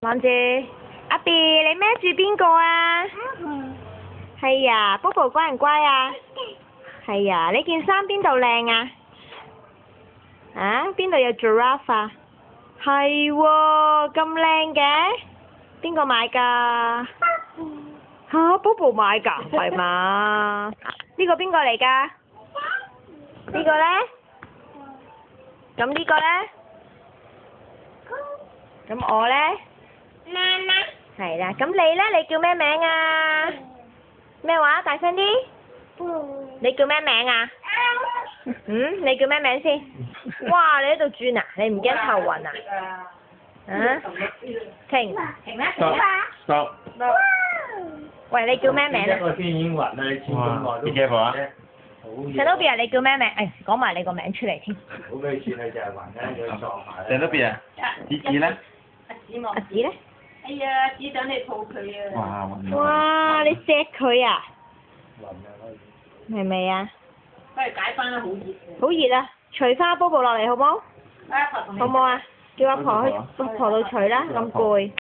望住阿 B， 你孭住邊個啊？係啊，Bobo 乖唔乖啊？係啊，你件衫邊度靚啊？啊？邊度有 giraffe 啊？係喎，咁靚嘅？邊個買㗎？吓，Bobo 買㗎？係嘛？呢個邊個嚟㗎？呢個咧？咁呢個咧？咁我咧？媽媽。係啦，咁你咧？你叫咩名啊？咩話？大聲啲。你叫咩名啊？你叫咩名先？哇！你喺度轉啊？你唔驚頭暈啊？啊？停。停啦！停啦！Stop。喂，你叫咩名啊？一個天已經暈啦，你轉咁耐都。幾多啊？Zenobia，你叫咩名？講埋你個名出嚟添。好俾你轉，你就係暈啦，要撞埋。Zenobia，子子咧？阿子咧？哎呀，子等你抱佢啊！哇！你錫佢啊？暈啊！係咪啊？不如解翻啦，好熱。好熱啊！除翻Bobo落嚟好冇？好冇啊？叫阿婆去阿婆度除啦，咁攰。